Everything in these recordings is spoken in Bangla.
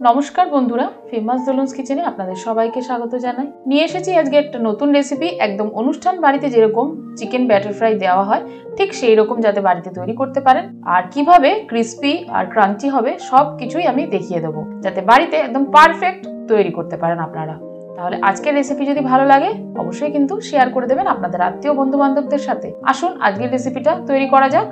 নমস্কার বন্ধুরা, ফেমাস দোলনস কিচেনে আপনাদের সবাইকে স্বাগত জানাই। নিয়ে এসেছি আজকে একটা নতুন রেসিপি। একদম অনুষ্ঠান বাড়িতে যেরকম চিকেন ব্যাটার ফ্রাই দেওয়া হয় ঠিক সেই রকম যাতে বাড়িতে তৈরি করতে পারেন, আর কিভাবে ক্রিস্পি আর ক্রাঞ্চি হবে সব কিছুই আমি দেখিয়ে দেবো, যাতে বাড়িতে একদম পারফেক্ট তৈরি করতে পারেন আপনারা। তাহলে আজকের রেসিপি যদি ভালো লাগে অবশ্যই কিন্তু শেয়ার করে দেবেন আপনাদের আত্মীয় বন্ধু বান্ধবদের সাথে। আসুন আজকের রেসিপিটা তৈরি করা যাক।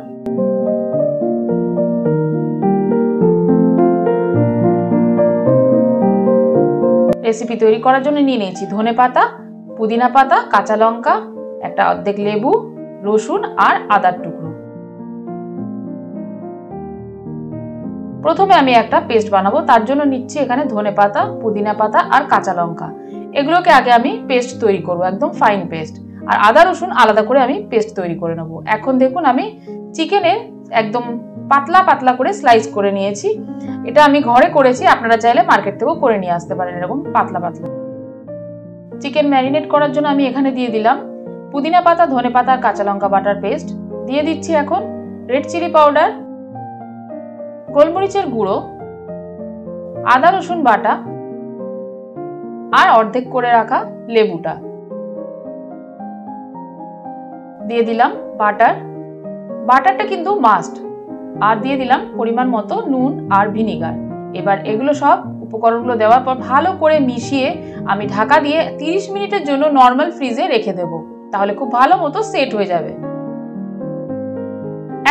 রেসিপি তৈরি করার জন্য নিয়ে নিয়েছি ধনে পাতা, পুদিনা পাতা, কাঁচা লঙ্কা, একটা অর্ধেক লেবু, রসুন আর আদার টুকরো। প্রথমে আমি একটা পেস্ট বানাবো, তার জন্য নিচ্ছি এখানে ধনে পাতা, পুদিনা পাতা আর কাঁচা লঙ্কা। এগুলোকে আগে আমি পেস্ট তৈরি করব, একদম ফাইন পেস্ট। আর আদা রসুন আলাদা করে আমি পেস্ট তৈরি করে নেব। এখন দেখুন আমি চিকেনের একদম পাতলা পাতলা করে স্লাইস করে নিয়েছি। এটা আমি ঘরে করেছি, আপনারা চাইলে মার্কেট থেকেও করে নিয়ে আসতে পারেন এরকম পাতলা পাতলা। চিকেন ম্যারিনেট করার জন্য আমি এখানে দিয়ে দিলাম পুদিনা পাতা, ধনে পাতা, কাঁচা লঙ্কা বাটার পেস্ট। দিয়ে দিচ্ছি এখন রেড চিলি পাউডার, গোলমরিচের গুঁড়ো, আদা রসুন বাটা আর অর্ধেক করে রাখা লেবুটা। দিয়ে দিলাম বাটার, বাটারটা কিন্তু মাস্ট। আর দিয়ে দিলাম পরিমাণ মতো নুন আর ভিনিগার। এবার এগুলো সব উপকরণগুলো দেওয়ার পর ভালো করে মিশিয়ে আমি ঢাকা দিয়ে 30 মিনিটের জন্য নর্মাল ফ্রিজে রেখে দেব, তাহলে খুব ভালো মতো সেট হয়ে যাবে।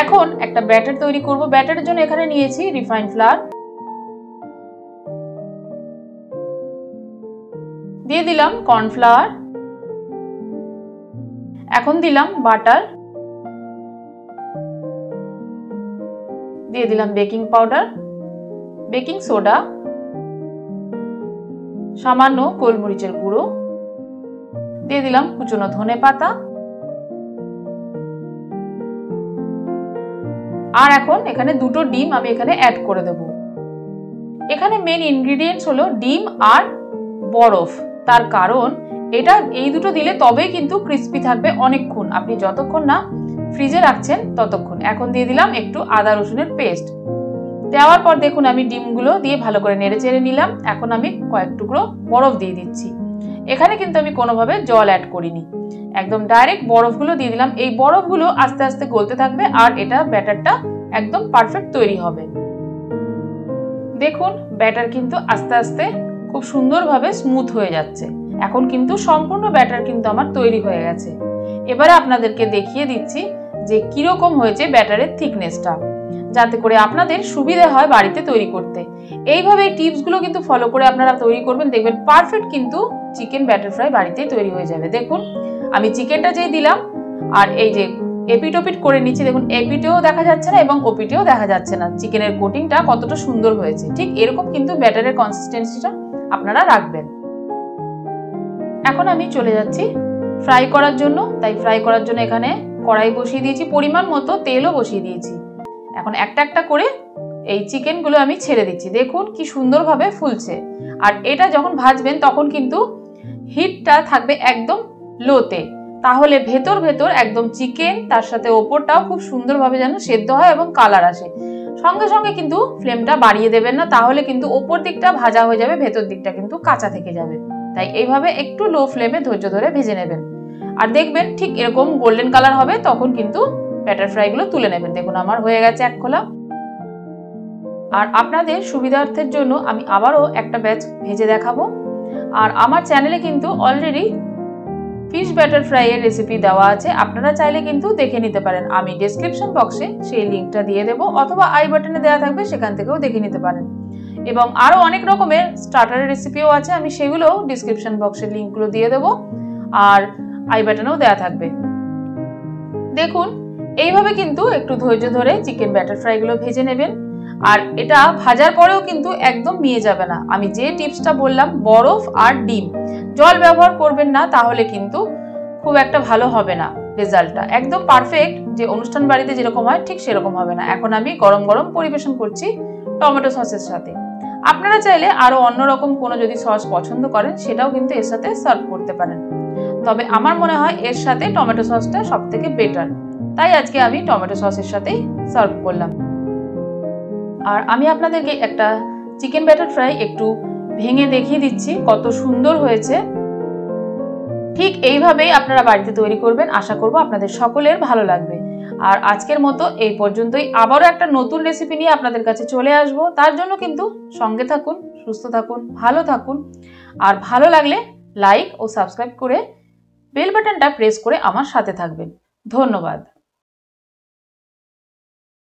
এখন একটা ব্যাটার তৈরি করব। ব্যাটারের জন্য এখানে নিয়েছি রিফাইন্ড ফ্লাওয়ার, দিয়ে দিলাম কর্নফ্লাওয়ার, এখন দিলাম বাটার, দিয়ে দিলাম বেকিং পাউডার, বেকিং সোডা, সামান্য গোলমরিচের গুঁড়ো, দিয়ে দিলাম কুচনো ধনে পাতা। আর এখন এখানে দুটো ডিম আমি এখানে অ্যাড করে দেব। এখানে মেন ইনগ্রেডিয়েন্টস হলো ডিম আর বরফ। তার কারণ এটা এই দুটো দিলে তবেই কিন্তু ক্রিস্পি থাকবে অনেকক্ষণ, আপনি যতক্ষণ না ফ্রিজে রাখছেন ততক্ষণ। এখন দিয়ে দিলাম একটু আদা রসুনের পেস্ট। দেওয়ার পর দেখুন আমি ডিমগুলো দিয়ে ভালো করে নেড়ে চেড়ে নিলাম। এখন আমি কয়েক টুকরো বরফ দিয়ে দিচ্ছি। এখানে কিন্তু আমি কোনোভাবে জল অ্যাড করিনি, একদম ডাইরেক্ট বরফগুলো দিয়ে দিলাম। এই বরফগুলো আস্তে আস্তে গলতে থাকবে আর এটা ব্যাটারটা একদম পারফেক্ট তৈরি হবে। দেখুন ব্যাটার কিন্তু আস্তে আস্তে খুব সুন্দরভাবে স্মুথ হয়ে যাচ্ছে। এখন কিন্তু সম্পূর্ণ ব্যাটার কিন্তু আমার তৈরি হয়ে গেছে। এবারে আপনাদেরকে দেখিয়ে দিচ্ছি যে কিরকম হয়েছে ব্যাটারের থিকনেসটা, যাতে করে আপনাদের সুবিধা হয় বাড়িতে তৈরি করতে। এইভাবে এই টিপসগুলো কিন্তু ফলো করে আপনারা তৈরি করবেন, দেখবেন পারফেক্ট কিন্তু চিকেন ব্যাটার ফ্রাই বাড়িতেই তৈরি হয়ে যাবে। দেখুন আমি চিকেনটা যেই দিলাম আর এই যে এপিট ওপিট করে নিচ্ছি, দেখুন এপিটেও দেখা যাচ্ছে না এবং ওপিটেও দেখা যাচ্ছে না। চিকেনের কোটিংটা কতটা সুন্দর হয়েছে। ঠিক এরকম কিন্তু ব্যাটারের কনসিস্টেন্সিটা আপনারা রাখবেন। এখন আমি চলে যাচ্ছি ফ্রাই করার জন্য। তাই ফ্রাই করার জন্য এখানে কড়াই বসিয়ে দিয়েছি, পরিমাণ মতো তেলও বসিয়ে দিয়েছি। এখন একটা একটা করে এই চিকেনগুলো আমি ছেড়ে দিচ্ছি। দেখুন কি সুন্দরভাবে ফুলছে। আর এটা যখন ভাজবেন তখন কিন্তু হিটটা থাকবে একদম লোতে, তাহলে ভেতর ভেতর একদম চিকেন তার সাথে ওপরটাও খুব সুন্দরভাবে যেন সেদ্ধ হয় এবং কালার আসে। সঙ্গে সঙ্গে কিন্তু ফ্লেমটা বাড়িয়ে দেবেন না, তাহলে কিন্তু ওপর দিকটা ভাজা হয়ে যাবে, ভেতর দিকটা কিন্তু কাঁচা থেকে যাবে। তাই এইভাবে একটু লো ফ্লেমে ধৈর্য ধরে ভেজে নেবেন। আর দেখবেন ঠিক এরকম গোল্ডেন কালার হবে, তখন কিন্তু ব্যাটার ফ্রাইগুলো তুলে নেবেন। দেখুন আমার হয়ে গেছে এক খোলা। আর আপনাদের সুবিধার্থের জন্য আমি আবারও একটা ব্যাচ ভেজে দেখাবো। আর আমার চ্যানেলে কিন্তু অলরেডি ফিশ ব্যাটার ফ্রাই এর রেসিপি দেওয়া আছে, আপনারা চাইলে কিন্তু দেখে নিতে পারেন। আমি ডেসক্রিপশন বক্সে সেই লিঙ্কটা দিয়ে দেবো, অথবা আই বাটনে দেওয়া থাকবে, সেখান থেকেও দেখে নিতে পারেন। এবং আরও অনেক রকমের স্টার্টারের রেসিপিও আছে, আমি সেগুলোও ডিসক্রিপশন বক্সের লিঙ্কগুলো দিয়ে দেবো আর আই বাটনেও দেওয়া থাকবে। দেখুন এইভাবে কিন্তু একটু ধৈর্য ধরে চিকেন ব্যাটার ফ্রাইগুলো ভেজে নেবেন। আর এটা ভাজার পরেও কিন্তু একদম মিয়ে যাবে না। আমি যে টিপসটা বললাম বরফ আর ডিম, জল ব্যবহার করবেন না, তাহলে কিন্তু খুব একটা ভালো হবে না রেজাল্টটা। একদম পারফেক্ট যে অনুষ্ঠান বাড়িতে যেরকম হয় ঠিক সেরকম হবে না। এখন আমি গরম গরম পরিবেশন করছি টমেটো সসের সাথে। আপনারা চাইলে আরো অন্যরকম কোনো যদি সস পছন্দ করেন সেটাও কিন্তু এর সাথে সার্ভ করতে পারেন, তবে আমার মনে হয় এর সাথে টমেটো সসটা সব থেকে বেটার। তাই আজকে আমি টমেটো সসের সাথেই সার্ভ করলাম। আর আমি আপনাদেরকে একটা চিকেন ব্যাটার ফ্রাই একটু ভেঙে দেখিয়ে দিচ্ছি কত সুন্দর হয়েছে। ঠিক এইভাবেই আপনারা বাড়িতে তৈরি করবেন, আশা করব আপনাদের সকলের ভালো লাগবে। আর আজকের মতো এই পর্যন্তই, আবারও একটা নতুন রেসিপি নিয়ে আপনাদের কাছে চলে আসব। তার জন্য কিন্তু সঙ্গে থাকুন, সুস্থ থাকুন, ভালো থাকুন। আর ভালো লাগলে লাইক ও সাবস্ক্রাইব করে বেল বাটনটা প্রেস করে আমার সাথে থাকবেন। ধন্যবাদ।